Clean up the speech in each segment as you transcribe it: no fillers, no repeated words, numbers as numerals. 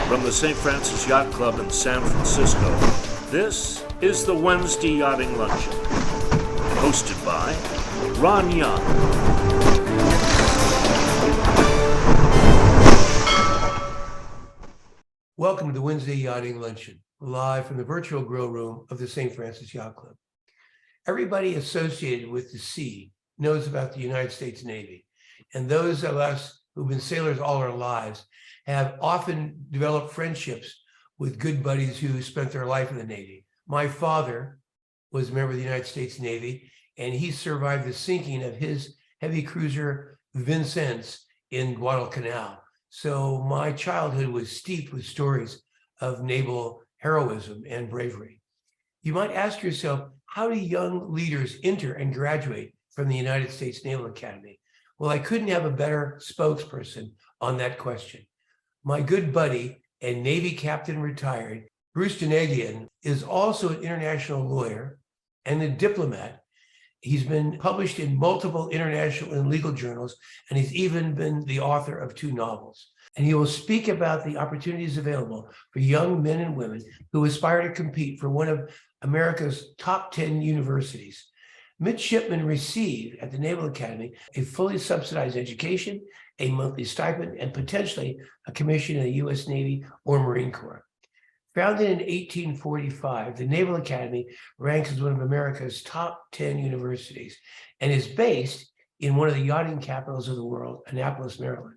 From the St. Francis Yacht Club in San Francisco, this is the Wednesday Yachting Luncheon, hosted by Ron Young. Welcome to the Wednesday Yachting Luncheon, live from the virtual grill room of the St. Francis Yacht Club. Everybody associated with the sea knows about the United States Navy, and those of us who've been sailors all our lives have often developed friendships with good buddies who spent their life in the Navy. My father was a member of the United States Navy, and he survived the sinking of his heavy cruiser Vincennes in Guadalcanal. So my childhood was steeped with stories of naval heroism and bravery. You might ask yourself, how do young leaders enter and graduate from the United States Naval Academy? Well, I couldn't have a better spokesperson on that question. My good buddy and Navy Captain retired, Bruce Janigian, is also an international lawyer and a diplomat. He's been published in multiple international and legal journals, and he's even been the author of 2 novels. And he will speak about the opportunities available for young men and women who aspire to compete for one of America's top 10 universities. Midshipmen receive at the Naval Academy a fully subsidized education, a monthly stipend, and potentially a commission in the US Navy or Marine Corps. Founded in 1845, the Naval Academy ranks as one of America's top 10 universities and is based in one of the yachting capitals of the world, Annapolis, Maryland.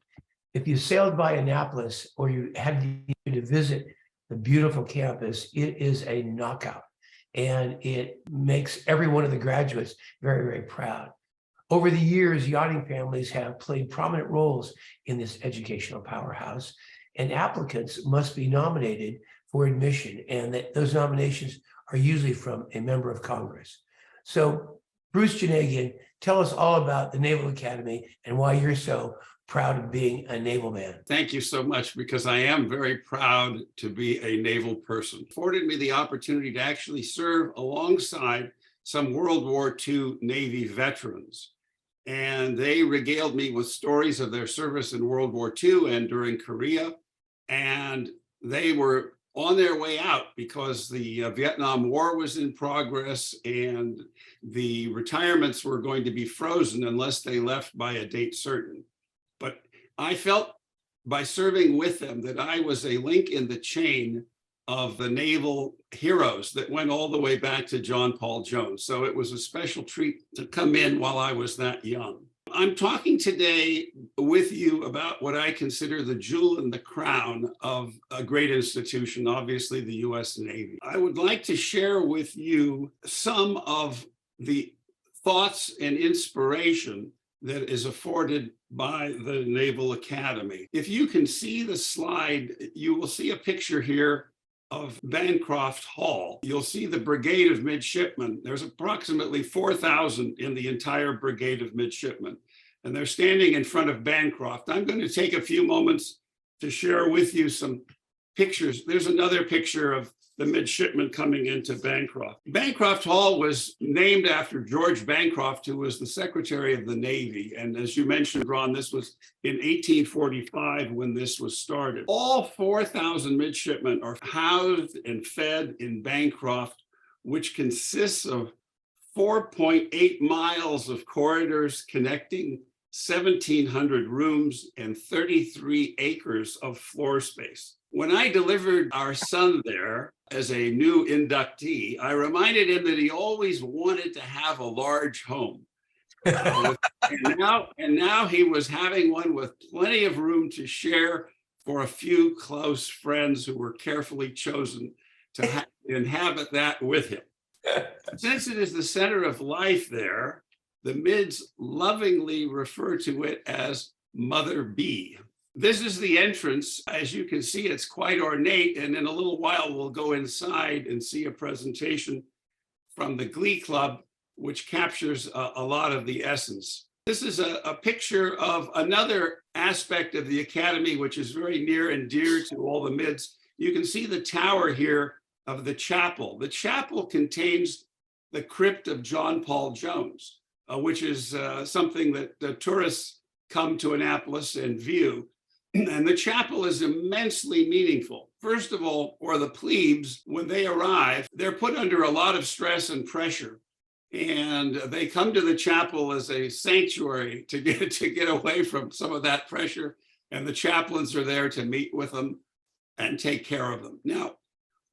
If you sailed by Annapolis or you had to visit the beautiful campus, it is a knockout, and it makes every one of the graduates very, very proud. Over the years, yachting families have played prominent roles in this educational powerhouse, and applicants must be nominated for admission, and that those nominations are usually from a member of Congress. So, Bruce Janigian, tell us all about the Naval Academy and why you're so proud of being a naval man. Thank you so much, because I am very proud to be a naval person. It afforded me the opportunity to actually serve alongside some World War II Navy veterans. And they regaled me with stories of their service in World War II and during Korea. And they were on their way out because the Vietnam War was in progress and the retirements were going to be frozen unless they left by a date certain. But I felt by serving with them that I was a link in the chain of the naval heroes that went all the way back to John Paul Jones. So it was a special treat to come in while I was that young. I'm talking today with you about what I consider the jewel in the crown of a great institution, obviously the US Navy. I would like to share with you some of the thoughts and inspiration that is afforded by the Naval Academy. If you can see the slide, you will see a picture here of Bancroft Hall. You'll see the Brigade of Midshipmen. There's approximately 4,000 in the entire Brigade of Midshipmen, and they're standing in front of Bancroft. I'm going to take a few moments to share with you some pictures. There's another picture of the midshipmen coming into Bancroft. Bancroft Hall was named after George Bancroft, who was the Secretary of the Navy. And as you mentioned, Ron, this was in 1845 when this was started. All 4,000 midshipmen are housed and fed in Bancroft, which consists of 4.8 miles of corridors connecting 1,700 rooms and 33 acres of floor space. When I delivered our son there as a new inductee, I reminded him that he always wanted to have a large home. And now he was having one with plenty of room to share for a few close friends who were carefully chosen to inhabit that with him. Since it is the center of life there, the mids lovingly refer to it as Mother B. This is the entrance. As you can see, it's quite ornate, and in a little while we'll go inside and see a presentation from the Glee Club, which captures a lot of the essence. This is a picture of another aspect of the Academy, which is very near and dear to all the mids. You can see the tower here of the chapel. The chapel contains the crypt of John Paul Jones, which is something that the tourists come to Annapolis and view. And the chapel is immensely meaningful. First of all, for the plebes, when they arrive, they're put under a lot of stress and pressure. And they come to the chapel as a sanctuary to get away from some of that pressure. And the chaplains are there to meet with them and take care of them. Now,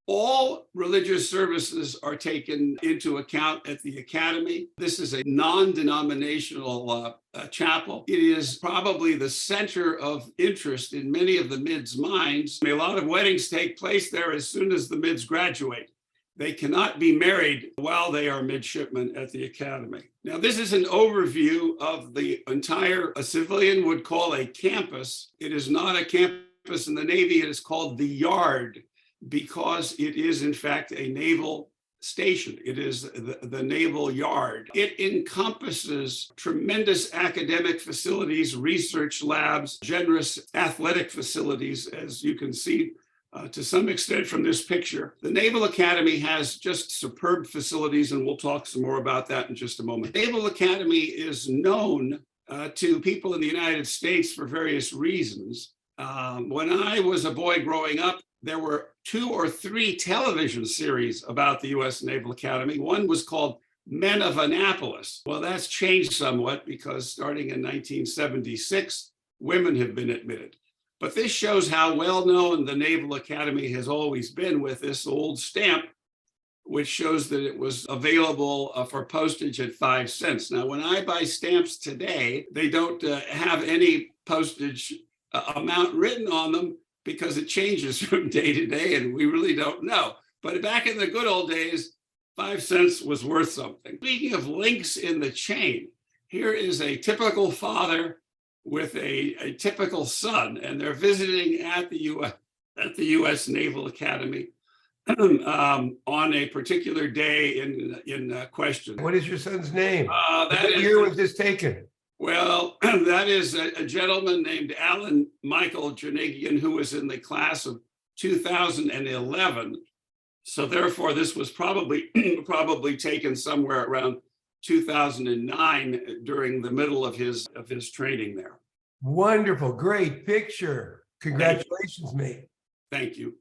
all religious services are taken into account at the academy. This is a non-denominational chapel. It is probably the center of interest in many of the mids' minds. A lot of weddings take place there as soon as the mids graduate. They cannot be married while they are midshipmen at the academy. Now, this is an overview of the entire, a civilian would call a campus. It is not a campus in the Navy. It is called the yard, because it is, in fact, a naval station. It is the naval yard. It encompasses tremendous academic facilities, research labs, generous athletic facilities, as you can see to some extent from this picture. The Naval Academy has just superb facilities, and we'll talk some more about that in just a moment. Naval Academy is known to people in the United States for various reasons. When I was a boy growing up, there were 2 or 3 television series about the US Naval Academy. One was called Men of Annapolis. Well, that's changed somewhat because starting in 1976, women have been admitted. But this shows how well known the Naval Academy has always been, with this old stamp, which shows that it was available for postage at 5 cents. Now, when I buy stamps today, they don't have any postage amount written on them, because it changes from day to day and we really don't know. But back in the good old days, 5 cents was worth something. Speaking of links in the chain, here is a typical father with a typical son, and they're visiting at the US Naval Academy on a particular day in question. What is your son's name? What year was this taken? Well, that is a gentleman named Alan Michael Janigian, who was in the class of 2011. So therefore, this was probably taken somewhere around 2009 during the middle of his training there. Wonderful, great picture. Congratulations, mate. Thank you.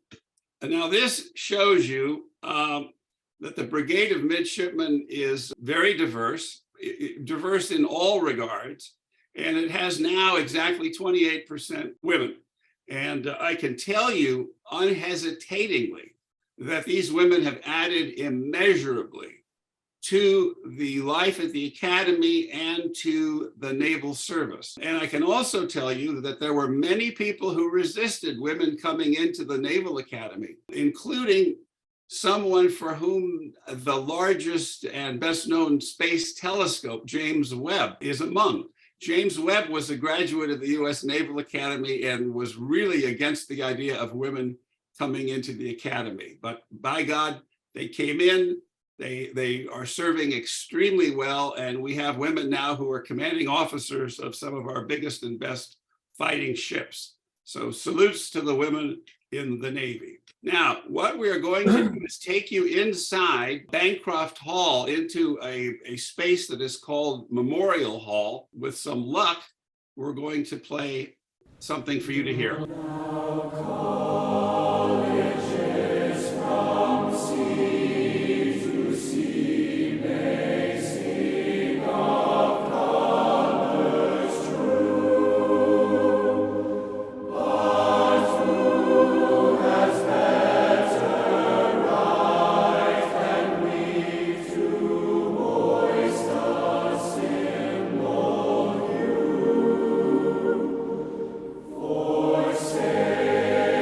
And now this shows you that the Brigade of Midshipmen is very diverse in all regards, and it has now exactly 28% women. And I can tell you unhesitatingly that these women have added immeasurably to the life at the academy and to the naval service. And I can also tell you that there were many people who resisted women coming into the Naval Academy, including someone for whom the largest and best known space telescope, James Webb, is among. James Webb was a graduate of the US Naval Academy and was really against the idea of women coming into the academy. But by God, they came in, they are serving extremely well, and we have women now who are commanding officers of some of our biggest and best fighting ships. So salutes to the women in the Navy. Now, what we are going to do is take you inside Bancroft Hall into a space that is called Memorial Hall. With some luck, we're going to play something for you to hear. For say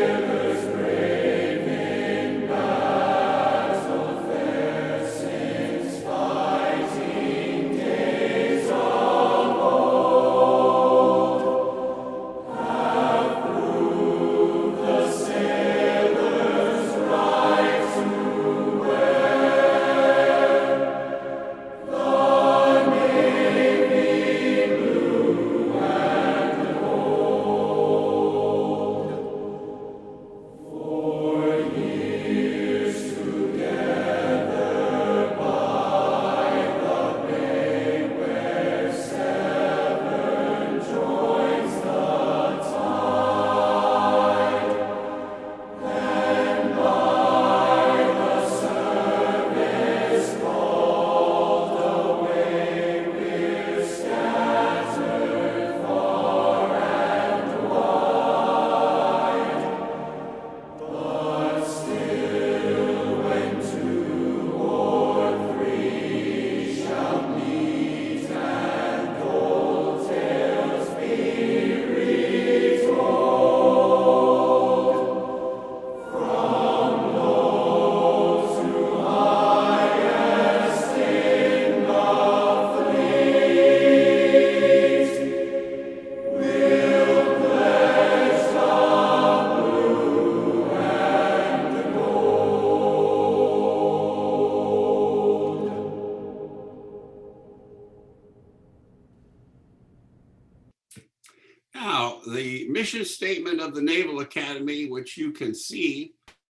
mission statement of the Naval Academy, which you can see,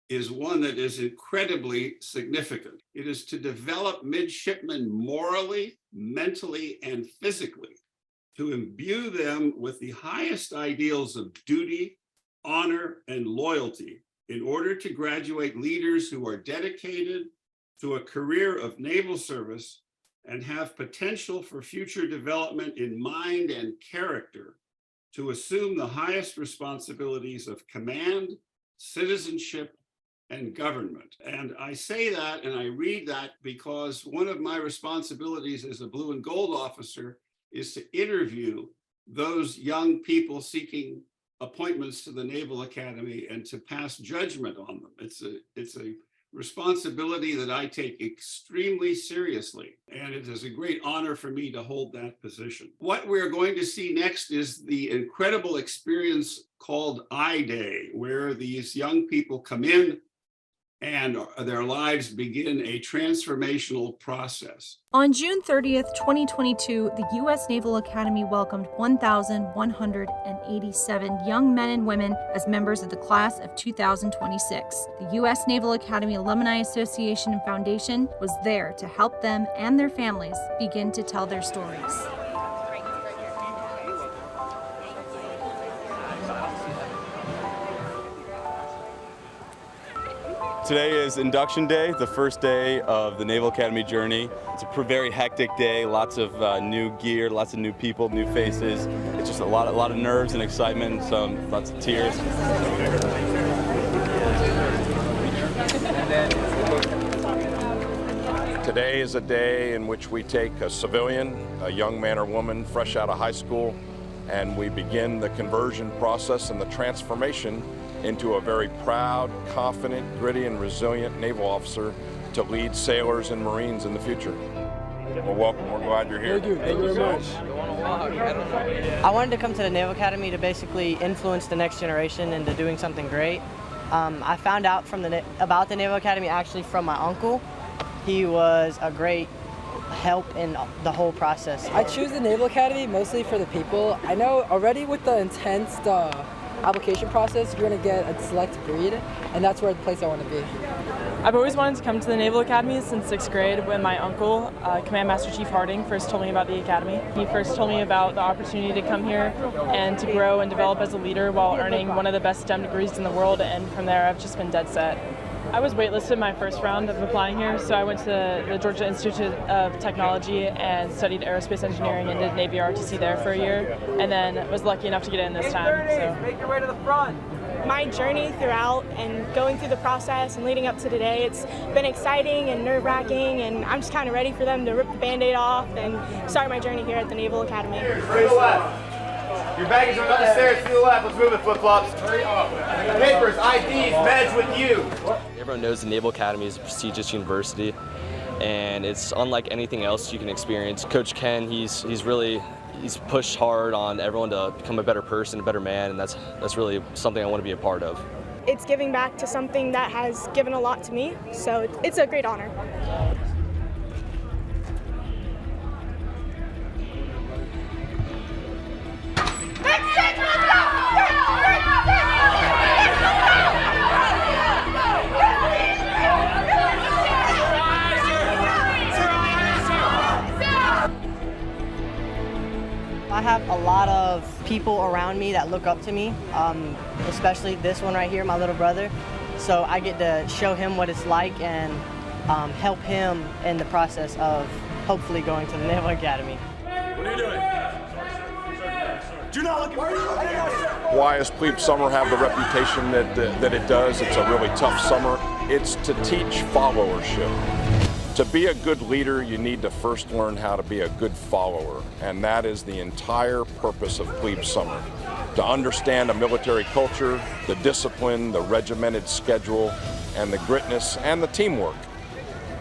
is one that is incredibly significant. It is to develop midshipmen morally, mentally, and physically, to imbue them with the highest ideals of duty, honor, and loyalty in order to graduate leaders who are dedicated to a career of naval service and have potential for future development in mind and character to assume the highest responsibilities of command, citizenship, and government. And I say that and I read that because one of my responsibilities as a blue and gold officer is to interview those young people seeking appointments to the Naval Academy and to pass judgment on them. It's a responsibility that I take extremely seriously, and it is a great honor for me to hold that position. What we're going to see next is the incredible experience called I-Day, where these young people come in and their lives begin a transformational process. On June 30th, 2022, the US Naval Academy welcomed 1,187 young men and women as members of the class of 2026. The US Naval Academy Alumni Association and Foundation was there to help them and their families begin to tell their stories. Today is induction day, the first day of the Naval Academy journey. It's a very hectic day, lots of new gear, lots of new people, new faces. It's just a lot of nerves and excitement, lots of tears. Today is a day in which we take a civilian, a young man or woman fresh out of high school, and we begin the conversion process and the transformation into a very proud, confident, gritty, and resilient naval officer to lead sailors and Marines in the future. Well, welcome. We're glad you're here. Thank you very much. I wanted to come to the Naval Academy to basically influence the next generation into doing something great. I found out about the Naval Academy actually from my uncle. He was a great help in the whole process. I choose the Naval Academy mostly for the people. I know already with the intense application process, you're going to get a select breed, and that's where the place I want to be. I've always wanted to come to the Naval Academy since 6th grade when my uncle, Command Master Chief Harding, first told me about the Academy. He first told me about the opportunity to come here and to grow and develop as a leader while earning one of the best STEM degrees in the world, and from there I've just been dead set. I was waitlisted my first round of applying here, so I went to the Georgia Institute of Technology and studied aerospace engineering and did Navy ROTC there for a year, and then was lucky enough to get in this time. So. Make your way to the front. My journey throughout and going through the process and leading up to today, it's been exciting and nerve-wracking, and I'm just kind of ready for them to rip the Band-Aid off and start my journey here at the Naval Academy. To the left. Your baggage are up the stairs to the left. Let's move it, flip-flops. Papers, IDs, meds with you. Everyone knows the Naval Academy is a prestigious university, and it's unlike anything else you can experience. Coach Ken, he's pushed hard on everyone to become a better person, a better man, and that's really something I want to be a part of. It's giving back to something that has given a lot to me, so it's a great honor. I have a lot of people around me that look up to me, especially this one right here, my little brother. So I get to show him what it's like and help him in the process of hopefully going to the Naval Academy. What are you doing? Do not look at me. Why does plebe summer have the reputation that it does? It's a really tough summer. It's to teach followership. To be a good leader, you need to first learn how to be a good follower, and that is the entire purpose of plebe summer. To understand a military culture, the discipline, the regimented schedule, and the gritness and the teamwork.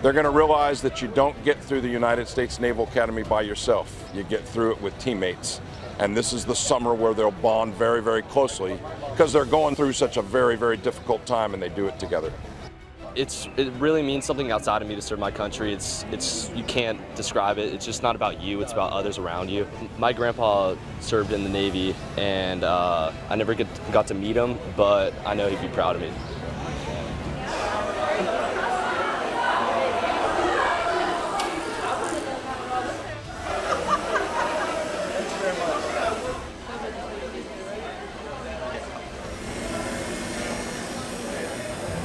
They're going to realize that you don't get through the United States Naval Academy by yourself. You get through it with teammates. And this is the summer where they'll bond very, very closely because they're going through such a very, very difficult time, and they do it together. it really means something outside of me to serve my country. It's you can't describe it. It's just not about you, it's about others around you. My grandpa served in the Navy, and I never got to meet him, but I know he'd be proud of me.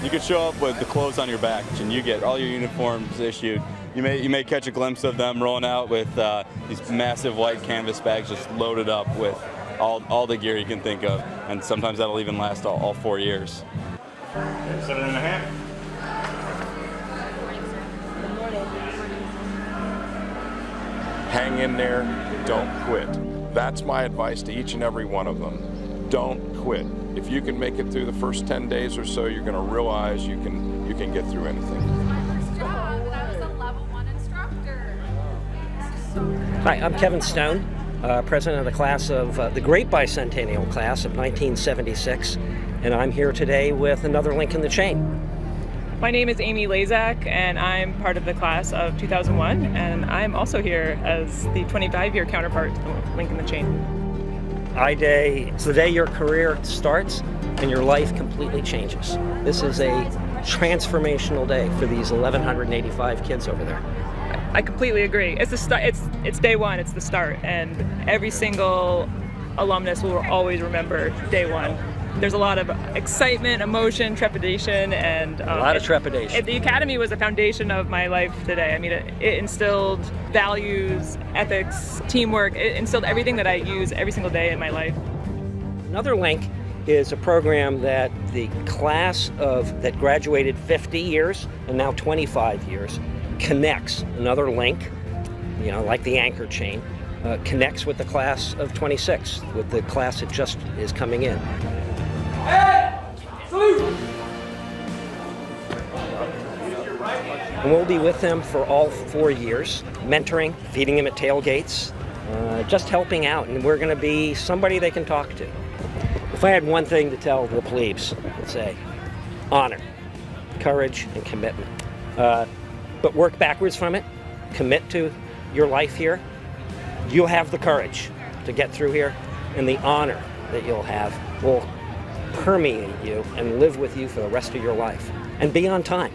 You could show up with the clothes on your back, and you get all your uniforms issued. You may catch a glimpse of them rolling out with these massive white canvas bags just loaded up with all the gear you can think of, and sometimes that'll even last all 4 years. 7.5. Hang in there, don't quit. That's my advice to each and every one of them. Don't quit. If you can make it through the first 10 days or so, you're going to realize you can get through anything. Hi, I'm Kevin Stone, president of the class of the Great Bicentennial class of 1976, and I'm here today with another link in the chain. My name is Amy Lazak, and I'm part of the class of 2001, and I'm also here as the 25-year counterpart to the link in the chain. I-Day is the day your career starts and your life completely changes. This is a transformational day for these 1,185 kids over there. I completely agree. It's the start. It's day one. It's the start, and every single alumnus will always remember day one. There's a lot of excitement, emotion, trepidation, and a lot of trepidation. The Academy was the foundation of my life today. I mean, it instilled values, ethics, teamwork. It instilled everything that I use every single day in my life. Another link is a program that the class that graduated 50 years and now 25 years connects. Another link, like the anchor chain, connects with the class of 26, with the class that just is coming in. And we'll be with them for all 4 years, mentoring, feeding them at tailgates, just helping out, and we're going to be somebody they can talk to. If I had one thing to tell the plebes, I'd say honor, courage, and commitment. But work backwards from it, commit to your life here. You'll have the courage to get through here, and the honor that you'll have will permeate you and live with you for the rest of your life. And be on time.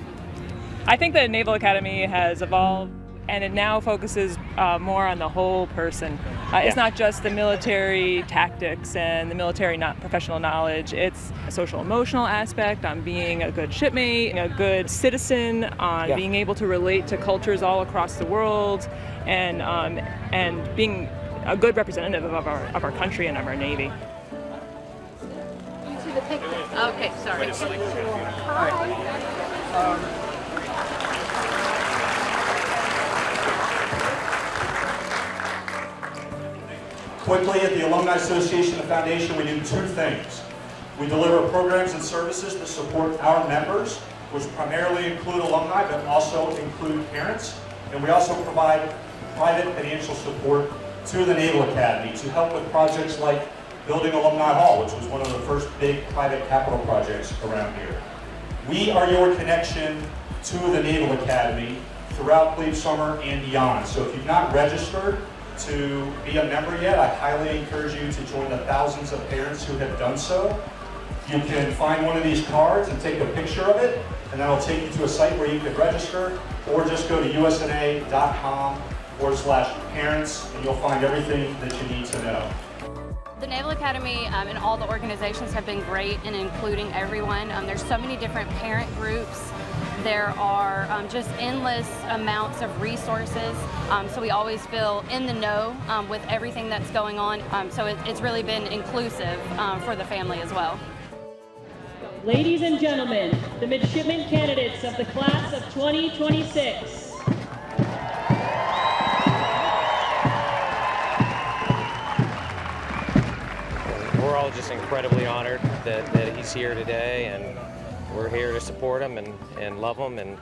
I think the Naval Academy has evolved, and it now focuses more on the whole person. It's not just the military tactics and the military professional knowledge. It's a social emotional aspect on being a good shipmate, a good citizen, on being able to relate to cultures all across the world, and being a good representative of our country and of our Navy. Okay, sorry. Quickly, at the Alumni Association and Foundation, we do two things. We deliver programs and services to support our members, which primarily include alumni, but also include parents. And we also provide private financial support to the Naval Academy to help with projects like building Alumni Hall, which was one of the first big private capital projects around here. We are your connection to the Naval Academy throughout plebe summer and beyond. So if you've not registered to be a member yet, I highly encourage you to join the thousands of parents who have done so. You can find one of these cards and take a picture of it, and that'll take you to a site where you can register, or just go to usna.com/parents, and you'll find everything that you need to know. The Naval Academy and all the organizations have been great in including everyone. There's so many different parent groups. There are just endless amounts of resources, so we always feel in the know with everything that's going on. So it's really been inclusive for the family as well. Ladies and gentlemen, the midshipmen candidates of the class of 2026. We're all just incredibly honored that he's here today, and we're here to support him and love him and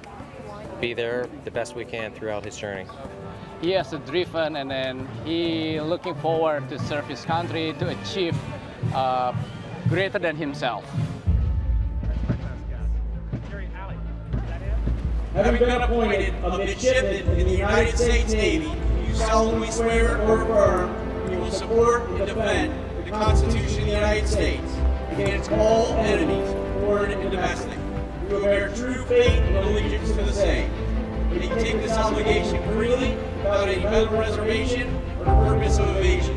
be there the best we can throughout his journey. He is driven, and then he looking forward to serve his country to achieve greater than himself. having been appointed a midshipman in the United States Navy, you solemnly swear or affirm you will support and defend the Constitution of the United States against all enemies, foreign and domestic. You will bear true faith and allegiance to the same. And you take this obligation freely, without any mental reservation or purpose of evasion.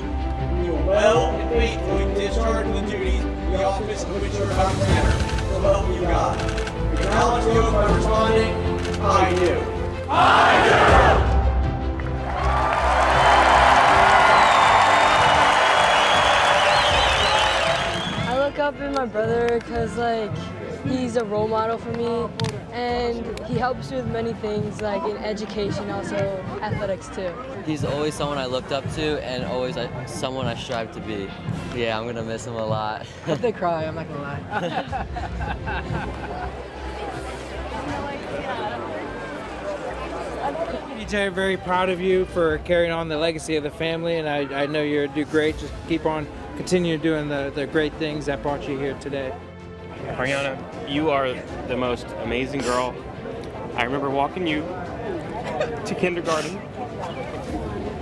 You will well and faithfully discharge the duties of the office of which you are about to enter. So help you God. Acknowledge the oath by responding, I do. I do! I look up in my brother because he's a role model for me, and he helps with many things like in education, also athletics too. He's always someone I looked up to and always someone I strive to be. Yeah, I'm gonna miss him a lot. If they cry, I'm not gonna lie. BJ, very proud of you for carrying on the legacy of the family, and I know you're do great. Just keep on continue doing the great things that brought you here today. Ariana, you are the most amazing girl. I remember walking you to kindergarten.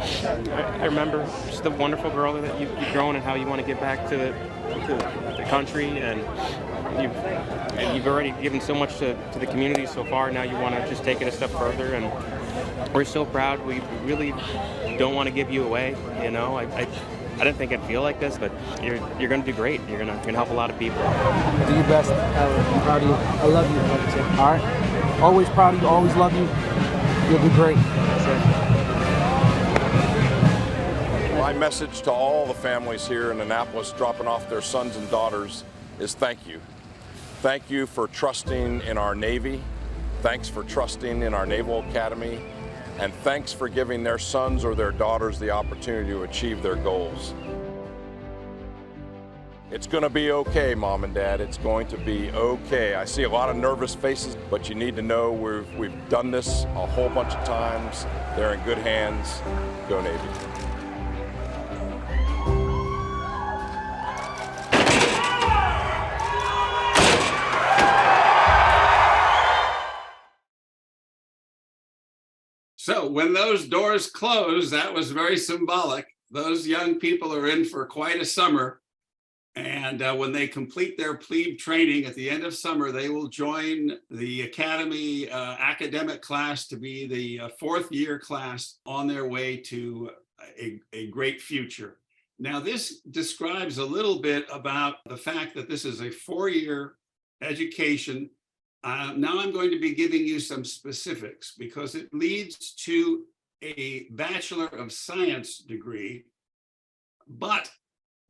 I remember just the wonderful girl that you've grown and how you want to give back to the country, and you've already given so much to the community so far. Now you want to just take it a step further, and we're so proud. We really don't want to give you away. You know, I didn't think I'd feel like this, but you're going to do great. You're going to help a lot of people. Do your best. I'm proud of you. I love you. All right? Always proud of you. Always love you. You'll do great. My message to all the families here in Annapolis dropping off their sons and daughters is thank you. Thank you for trusting in our Navy. Thanks for trusting in our Naval Academy. And thanks for giving their sons or their daughters the opportunity to achieve their goals. It's going to be okay, Mom and Dad. It's going to be okay. I see a lot of nervous faces, but you need to know we've done this a whole bunch of times. They're in good hands. Go Navy. So when those doors close, that was very symbolic. Those young people are in for quite a summer. And when they complete their plebe training at the end of summer, they will join the Academy academic class to be the fourth year class on their way to a great future. Now, this describes a little bit about the fact that this is a 4-year education. Now I'm going to be giving you some specifics because it leads to a Bachelor of Science degree, but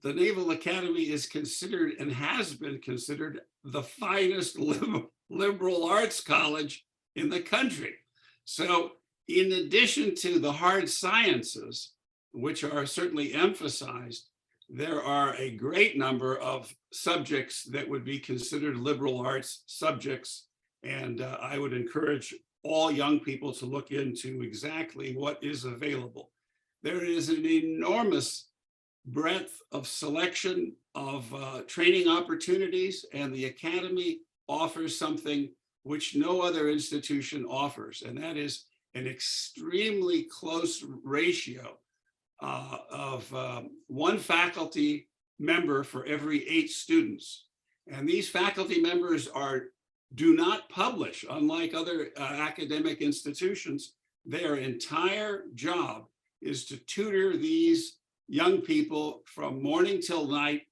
the Naval Academy is considered and has been considered the finest liberal arts college in the country. So in addition to the hard sciences, which are certainly emphasized, there are a great number of subjects that would be considered liberal arts subjects. And I would encourage all young people to look into exactly what is available. There is an enormous breadth of selection of training opportunities, and the Academy offers something which no other institution offers, and that is an extremely close ratio of one faculty member for every 8 students. And these faculty members do not publish, unlike other academic institutions. Their entire job is to tutor these young people from morning till night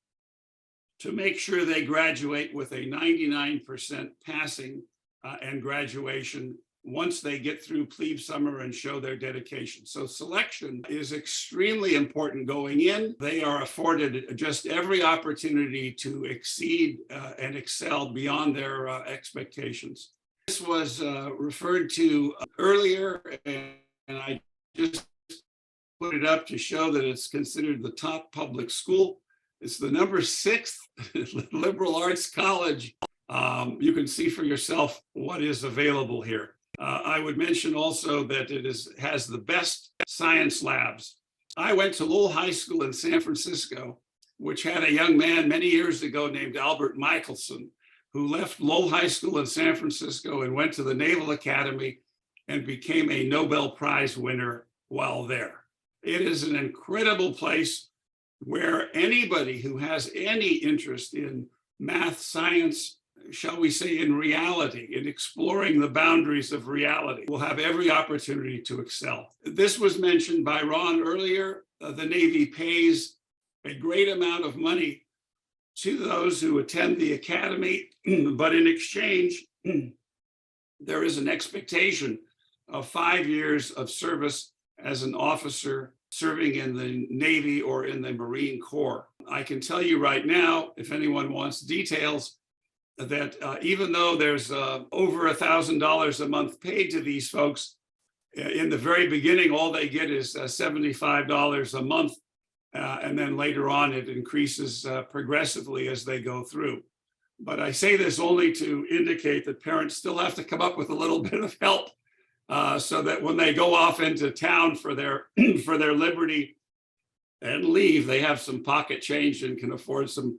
to make sure they graduate with a 99% passing and graduation once they get through plebe summer and show their dedication. So selection is extremely important going in. They are afforded just every opportunity to exceed and excel beyond their expectations. This was referred to earlier, and I just put it up to show that it's considered the top public school. It's the number 6th liberal arts college. You can see for yourself what is available here. I would mention also that it has the best science labs. I went to Lowell High School in San Francisco, which had a young man many years ago named Albert Michelson, who left Lowell High School in San Francisco and went to the Naval Academy and became a Nobel Prize winner while there. It is an incredible place where anybody who has any interest in math, science, shall we say, in reality, in exploring the boundaries of reality, will have every opportunity to excel. This was mentioned by Ron earlier. The Navy pays a great amount of money to those who attend the academy, but in exchange, there is an expectation of 5 years of service as an officer serving in the Navy or in the Marine Corps. I can tell you right now, if anyone wants details, that even though there's over $1,000 a month paid to these folks, in the very beginning, all they get is $75 a month. And then later on, it increases progressively as they go through. But I say this only to indicate that parents still have to come up with a little bit of help so that when they go off into town for their liberty and leave, they have some pocket change and can afford some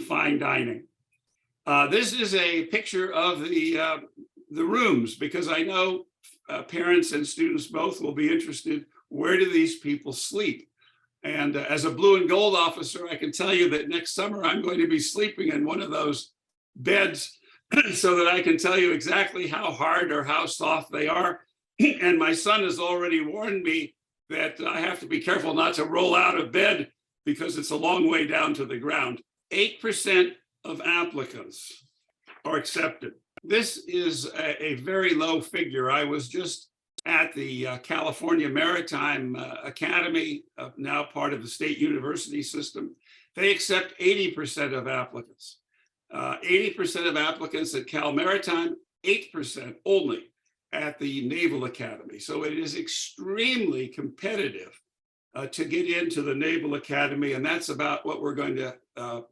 fine dining. This is a picture of the rooms, because I know parents and students both will be interested. Where do these people sleep? And as a blue and gold officer, I can tell you that next summer I'm going to be sleeping in one of those beds so that I can tell you exactly how hard or how soft they are. And my son has already warned me that I have to be careful not to roll out of bed because it's a long way down to the ground. 8% of applicants are accepted. This is a very low figure. I was just at the California Maritime Academy, now part of the state university system. They accept 80% of applicants. 80% of applicants at Cal Maritime, 8% only at the Naval Academy. So it is extremely competitive to get into the Naval Academy, and that's about what we're going to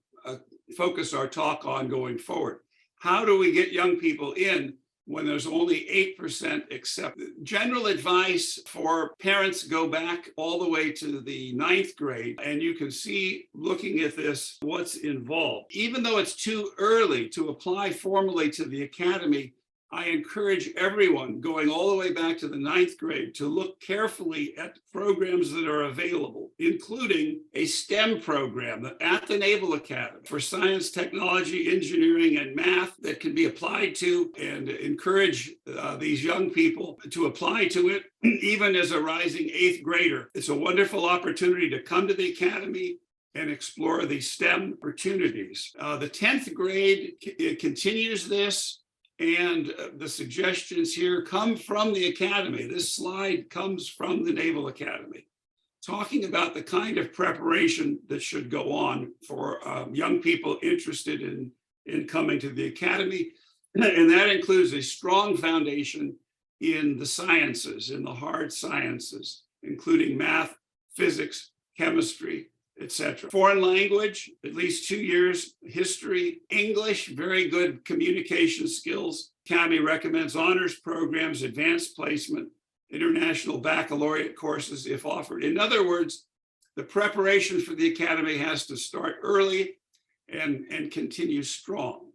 focus our talk on going forward. How do we get young people in when there's only 8% accepted? General advice for parents, go back all the way to the 9th grade, and you can see, looking at this, what's involved. Even though it's too early to apply formally to the academy, I encourage everyone going all the way back to the 9th grade to look carefully at programs that are available, including a STEM program at the Naval Academy for science, technology, engineering, and math that can be applied to, and encourage these young people to apply to it, even as a rising 8th grader. It's a wonderful opportunity to come to the academy and explore the STEM opportunities. The 10th grade continues this. And the suggestions here come from the academy. This slide comes from the Naval Academy, talking about the kind of preparation that should go on for young people interested in coming to the academy. And that includes a strong foundation in the sciences, in the hard sciences, including math, physics, chemistry, etc. Foreign language, at least 2 years. History, English, very good communication skills. Academy recommends honors programs, advanced placement, international baccalaureate courses if offered. In other words, the preparation for the academy has to start early and continue strong.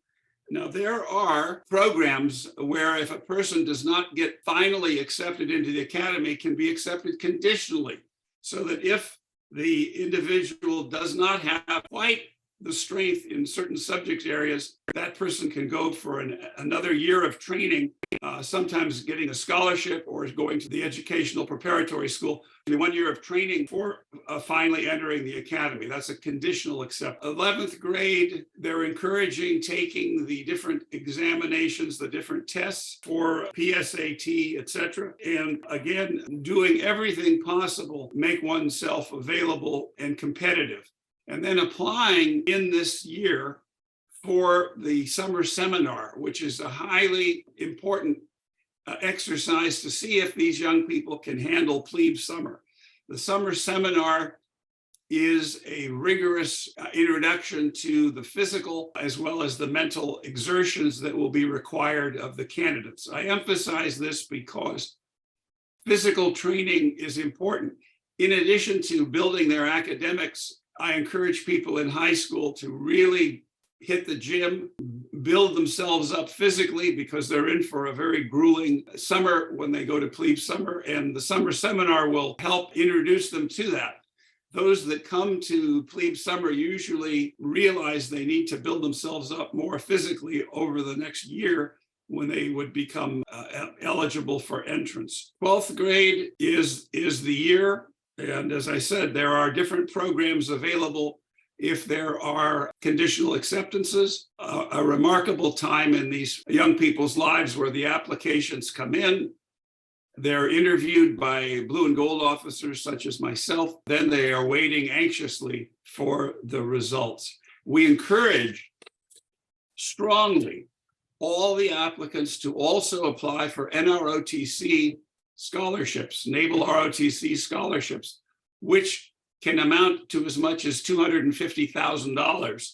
Now, there are programs where if a person does not get finally accepted into the academy, can be accepted conditionally, so that if the individual does not have quite the strength in certain subject areas, that person can go for another year of training, sometimes getting a scholarship or going to the educational preparatory school. 1 year of training for finally entering the academy. That's a conditional accept. 11th grade, they're encouraging taking the different examinations, the different tests for PSAT, etc. And again, doing everything possible, make oneself available and competitive. And then applying in this year for the summer seminar, which is a highly important exercise to see if these young people can handle plebe summer. The summer seminar is a rigorous introduction to the physical as well as the mental exertions that will be required of the candidates. I emphasize this because physical training is important. In addition to building their academics, I encourage people in high school to really hit the gym, build themselves up physically because they're in for a very grueling summer when they go to plebe summer, and the summer seminar will help introduce them to that. Those that come to plebe summer usually realize they need to build themselves up more physically over the next year when they would become eligible for entrance. 12th grade is the year. And as I said, there are different programs available if there are conditional acceptances, a remarkable time in these young people's lives where the applications come in. They're interviewed by blue and gold officers such as myself. Then they are waiting anxiously for the results. We encourage strongly all the applicants to also apply for NROTC scholarships, Naval ROTC scholarships, which can amount to as much as $250,000.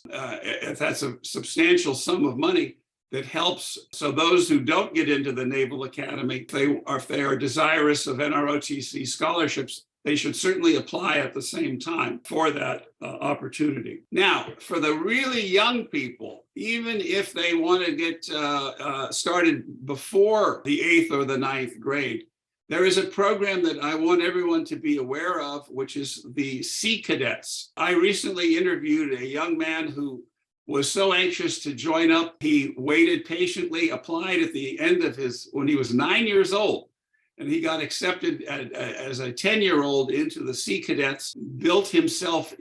If that's a substantial sum of money that helps. So those who don't get into the Naval Academy, if they are desirous of NROTC scholarships, they should certainly apply at the same time for that opportunity. Now, for the really young people, even if they want to get started before the 8th or the 9th grade, there is a program that I want everyone to be aware of, which is the Sea Cadets. I recently interviewed a young man who was so anxious to join up. He waited patiently, applied at the end of when he was 9 years old, and he got accepted as a 10-year-old into the Sea Cadets, built himself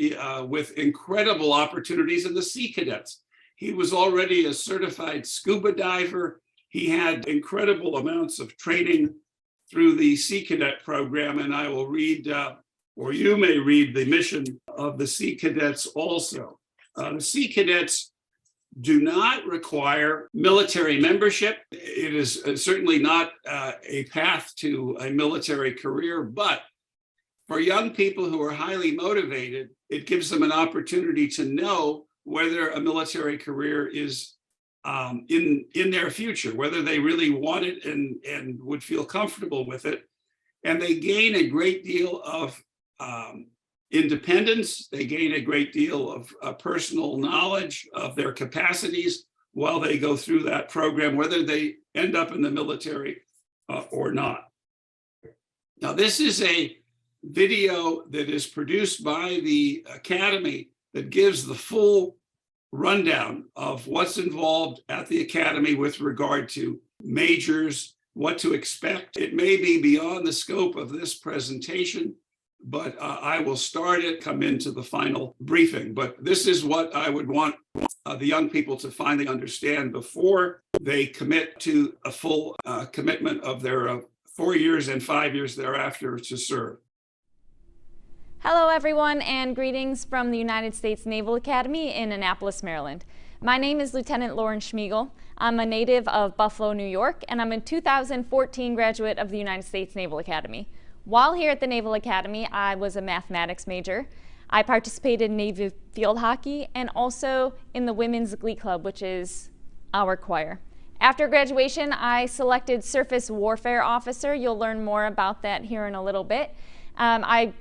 with incredible opportunities in the Sea Cadets. He was already a certified scuba diver. He had incredible amounts of training through the Sea Cadet program, and I will read, or you may read, the mission of the Sea Cadets also. The Sea Cadets do not require military membership. It is certainly not a path to a military career, but for young people who are highly motivated, it gives them an opportunity to know whether a military career is in their future, whether they really want it and would feel comfortable with it. And they gain a great deal of independence. They gain a great deal of personal knowledge of their capacities while they go through that program, whether they end up in the military or not. Now, this is a video that is produced by the Academy that gives the full rundown of what's involved at the Academy with regard to majors, what to expect. It may be beyond the scope of this presentation, but I will start it, come into the final briefing. But this is what I would want the young people to finally understand before they commit to a full commitment of their 4 years and 5 years thereafter to serve. Hello everyone, and greetings from the United States Naval Academy in Annapolis, Maryland. My name is Lieutenant Lauren Schmiegel. I'm a native of Buffalo, New York, and I'm a 2014 graduate of the United States Naval Academy. While here at the Naval Academy, I was a mathematics major. I participated in Navy field hockey and also in the Women's Glee Club, which is our choir. After graduation, I selected Surface Warfare Officer. You'll learn more about that here in a little bit. I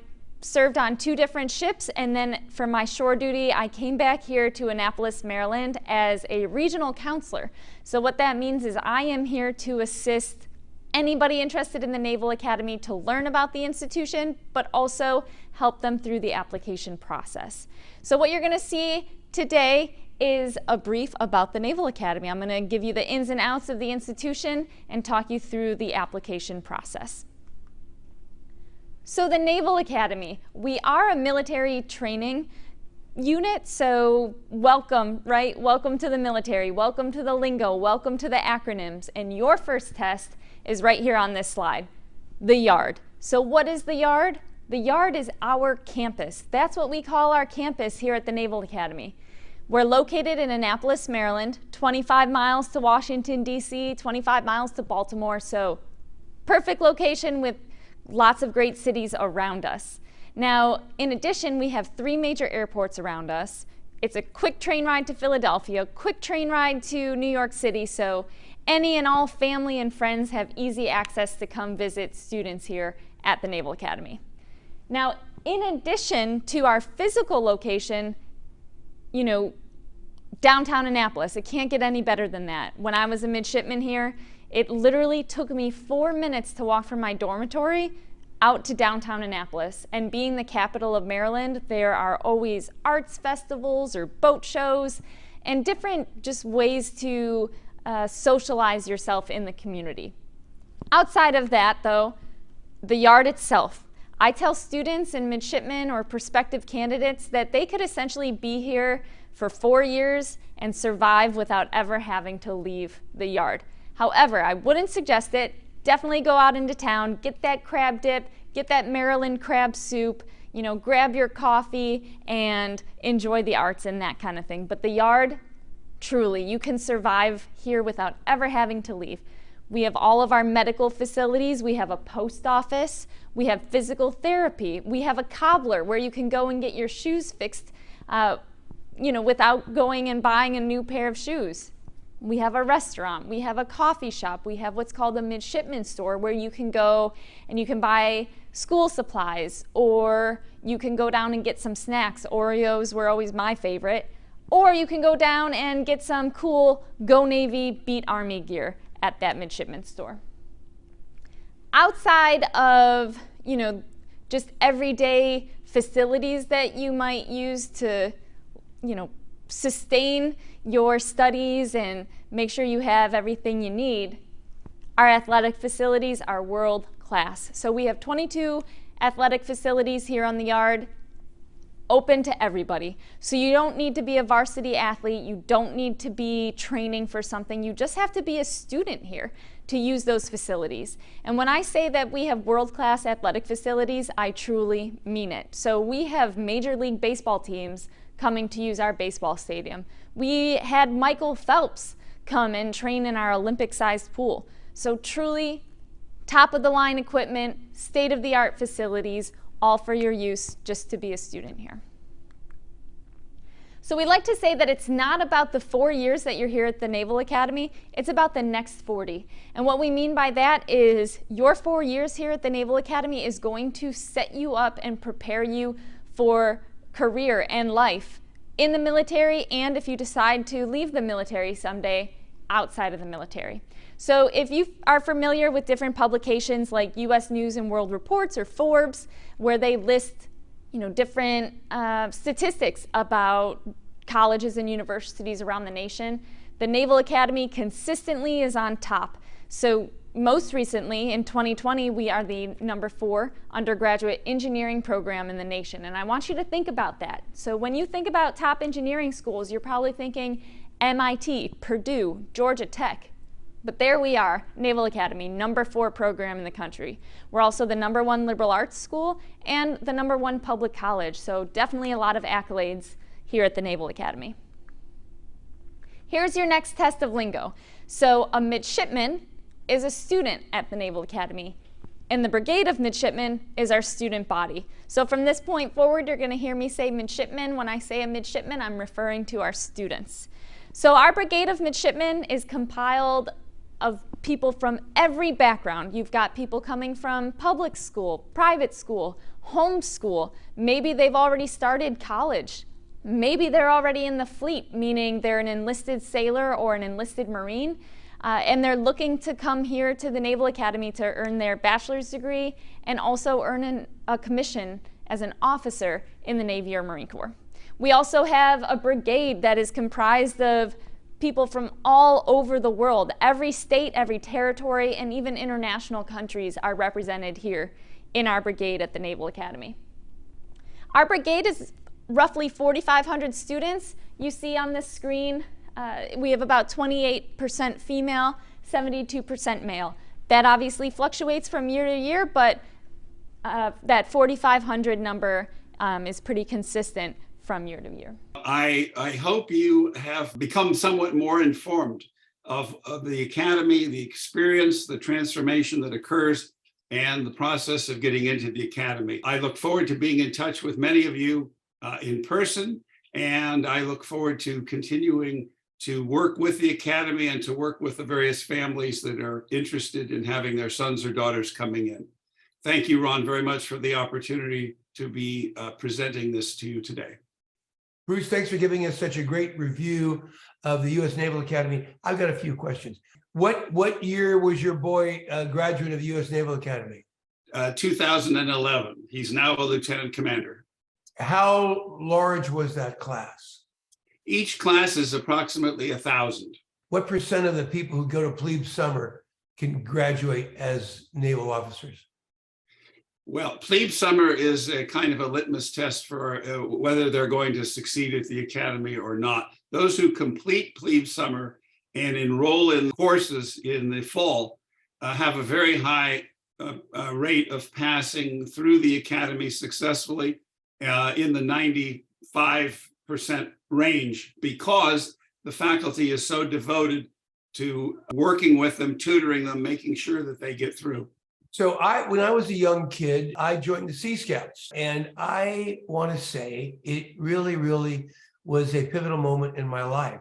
served on 2 different ships, and then for my shore duty, I came back here to Annapolis, Maryland as a regional counselor. So what that means is I am here to assist anybody interested in the Naval Academy to learn about the institution, but also help them through the application process. So what you're going to see today is a brief about the Naval Academy. I'm going to give you the ins and outs of the institution and talk you through the application process. So the Naval Academy, we are a military training unit, so welcome, right? Welcome to the military, welcome to the lingo, welcome to the acronyms, and your first test is right here on this slide, the yard. So what is the yard? The yard is our campus. That's what we call our campus here at the Naval Academy. We're located in Annapolis, Maryland, 25 miles to Washington, D.C., 25 miles to Baltimore, so perfect location with lots of great cities around us. Now, in addition, we have 3 major airports around us. It's a quick train ride to Philadelphia, quick train ride to New York City, so any and all family and friends have easy access to come visit students here at the Naval Academy. Now, in addition to our physical location, downtown Annapolis. It can't get any better than that. When I was a midshipman here, it literally took me 4 minutes to walk from my dormitory out to downtown Annapolis. And being the capital of Maryland, there are always arts festivals or boat shows and different just ways to socialize yourself in the community. Outside of that, though, the yard itself. I tell students and midshipmen or prospective candidates that they could essentially be here for 4 years and survive without ever having to leave the yard. However, I wouldn't suggest it. Definitely go out into town, get that crab dip, get that Maryland crab soup, you know, grab your coffee and enjoy the arts and that kind of thing. But the yard, truly, you can survive here without ever having to leave. We have all of our medical facilities. We have a post office. We have physical therapy. We have a cobbler where you can go and get your shoes fixed, you know, without going and buying a new pair of shoes. We have a restaurant. We have a coffee shop. We have what's called a midshipman store where you can go and you can buy school supplies, or you can go down and get some snacks. Oreos were always my favorite. Or you can go down and get some cool Go Navy, Beat Army gear at that midshipman store. Outside of, you know, just everyday facilities that you might use to, you know, sustain your studies and make sure you have everything you need, our athletic facilities are world class. So we have 22 athletic facilities here on the yard, open to everybody. So you don't need to be a varsity athlete, you don't need to be training for something, you just have to be a student here to use those facilities. And when I say that we have world-class athletic facilities, I truly mean it. So we have Major League Baseball teams coming to use our baseball stadium. We had Michael Phelps come and train in our Olympic-sized pool. So truly, top-of-the-line equipment, state-of-the-art facilities, all for your use just to be a student here. So we like to say that it's not about the 4 years that you're here at the Naval Academy, it's about the next 40. And what we mean by that is your 4 years here at the Naval Academy is going to set you up and prepare you for career and life in the military, and if you decide to leave the military someday, outside of the military. So if you are familiar with different publications like US News and World Reports or Forbes, where they list, you know, different statistics about colleges and universities around the nation, the Naval Academy consistently is on top. So most recently, in 2020, we are the #4 undergraduate engineering program in the nation. And I want you to think about that. So when you think about top engineering schools, you're probably thinking MIT, Purdue, Georgia Tech. But there we are, Naval Academy, #4 program in the country. We're also the #1 liberal arts school and the #1 public college. So definitely a lot of accolades here at the Naval Academy. Here's your next test of lingo. So a midshipman is a student at the Naval Academy, and the Brigade of Midshipmen is our student body. So from this point forward, you're going to hear me say midshipman. When I say a midshipman, I'm referring to our students. So our Brigade of Midshipmen is compiled of people from every background. You've got people coming from public school, private school, home school. Maybe they've already started college. Maybe they're already in the fleet, meaning they're an enlisted sailor or an enlisted Marine. And they're looking to come here to the Naval Academy to earn their bachelor's degree and also earn a commission as an officer in the Navy or Marine Corps. We also have a brigade that is comprised of people from all over the world. Every state, every territory, and even international countries are represented here in our brigade at the Naval Academy. Our brigade is roughly 4,500 students. You see on this screen, we have about 28% female, 72% male. That obviously fluctuates from year to year, but that 4,500 number is pretty consistent from year to year. I hope you have become somewhat more informed of the Academy, the experience, the transformation that occurs, and the process of getting into the Academy. I look forward to being in touch with many of you in person, and I look forward to continuing to work with the Academy and to work with the various families that are interested in having their sons or daughters coming in. Thank you, Ron, very much for the opportunity to be presenting this to you today. Bruce, thanks for giving us such a great review of the US Naval Academy. I've got a few questions. What year was your boy a graduate of the US Naval Academy? 2011. He's now a lieutenant commander. How large was that class? Each class is approximately 1,000. What percent of the people who go to plebe summer can graduate as naval officers? Well, plebe summer is a kind of a litmus test for whether they're going to succeed at the academy or not. Those who complete plebe summer and enroll in courses in the fall have a very high rate of passing through the academy successfully in the 95% range, because the faculty is so devoted to working with them, tutoring them, making sure that they get through. So when I was a young kid, I joined the Sea Scouts, and I want to say it really, really was a pivotal moment in my life.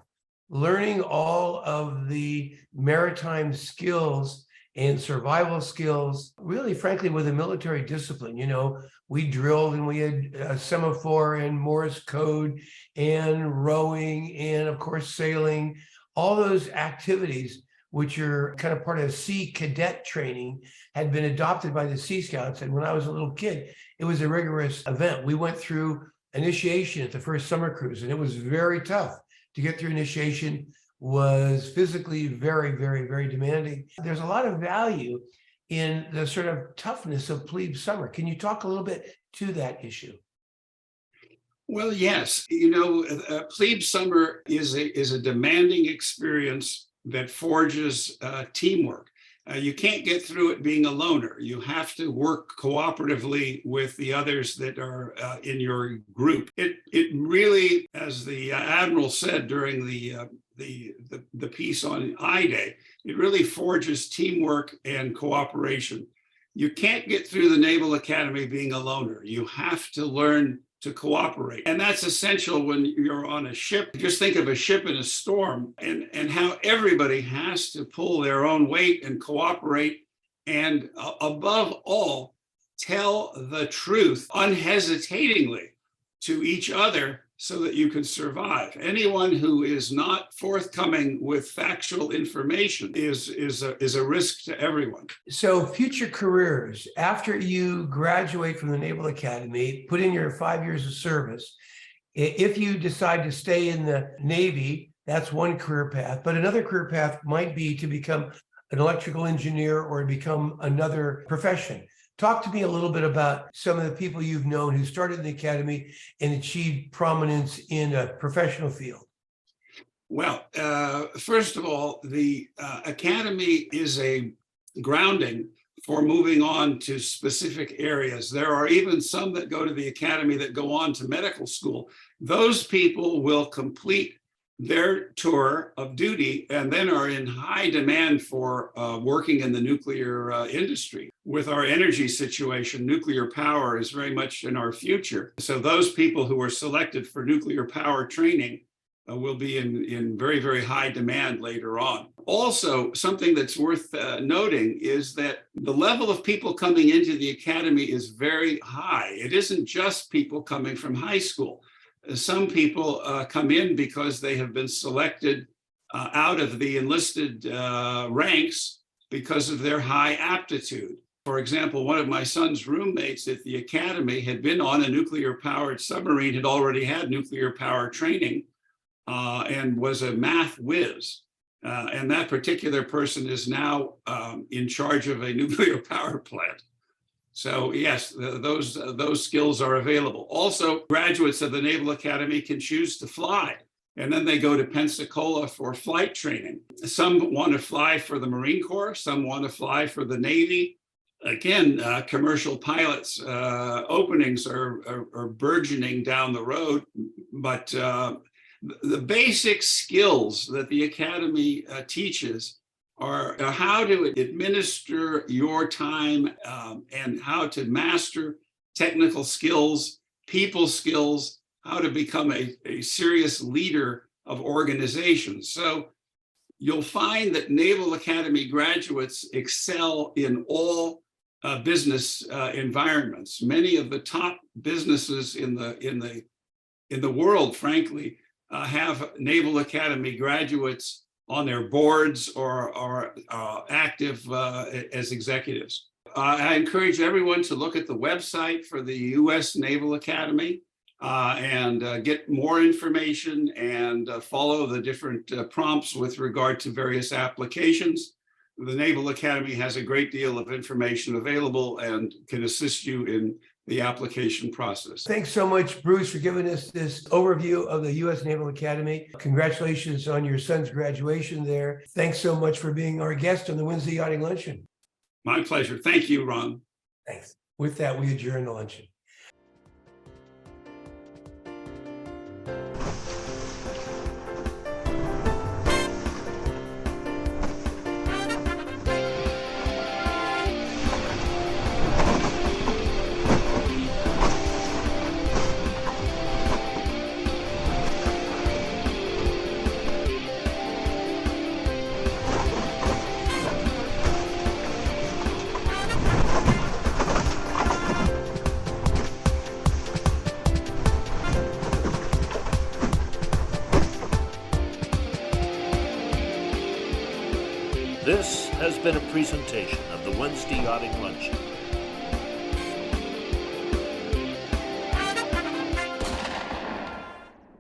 Learning all of the maritime skills and survival skills, really, frankly, with a military discipline. You know, we drilled and we had semaphore and Morse code and rowing and, of course, sailing. All those activities, which are kind of part of sea cadet training, had been adopted by the Sea Scouts. And when I was a little kid, it was a rigorous event. We went through initiation at the first summer cruise, and it was very tough. To get through initiation was physically very, very, very demanding. There's a lot of value in the sort of toughness of plebe summer. Can you talk a little bit to that issue? Well, yes. You know, plebe summer is a demanding experience that forges teamwork. You can't get through it being a loner. You have to work cooperatively with the others that are in your group. It really, as the Admiral said during the piece on I-Day, it really forges teamwork and cooperation. You can't get through the Naval Academy being a loner. You have to learn to cooperate. And that's essential when you're on a ship. Just think of a ship in a storm and how everybody has to pull their own weight and cooperate. And above all, tell the truth unhesitatingly to each other so that you can survive. Anyone who is not forthcoming with factual information is a risk to everyone. So future careers, after you graduate from the Naval Academy, put in your 5 years of service, if you decide to stay in the Navy, that's one career path, but another career path might be to become an electrical engineer or become another profession. Talk to me a little bit about some of the people you've known who started in the academy and achieved prominence in a professional field. Well, first of all, the academy is a grounding for moving on to specific areas. There are even some that go to the academy that go on to medical school. Those people will complete their tour of duty and then are in high demand for working in the nuclear industry. With our energy situation, nuclear power is very much in our future. So those people who are selected for nuclear power training will be in very, very high demand later on. Also, something that's worth noting is that the level of people coming into the academy is very high. It isn't just people coming from high school. Some people come in because they have been selected out of the enlisted ranks because of their high aptitude. For example, one of my son's roommates at the academy had been on a nuclear-powered submarine, had already had nuclear power training, and was a math whiz. And that particular person is now in charge of a nuclear power plant. So yes, those skills are available. Also, graduates of the Naval Academy can choose to fly, and then they go to Pensacola for flight training. Some want to fly for the Marine Corps, some want to fly for the Navy. Again, commercial pilots openings are burgeoning down the road, but the basic skills that the Academy teaches are how to administer your time and how to master technical skills, people skills, how to become a serious leader of organizations. So you'll find that Naval Academy graduates excel in all business environments. Many of the top businesses in the in the world, frankly, have Naval Academy graduates on their boards or are active as executives. I encourage everyone to look at the website for the US Naval Academy and get more information and follow the different prompts with regard to various applications. The Naval Academy has a great deal of information available and can assist you in the application process. Thanks so much, Bruce, for giving us this overview of the U.S. Naval Academy. Congratulations on your son's graduation there. Thanks so much for being our guest on the Wednesday Yachting Luncheon. My pleasure. Thank you, Ron. Thanks. With that, we adjourn the luncheon. This has been a presentation of the Wednesday Yachting Luncheon.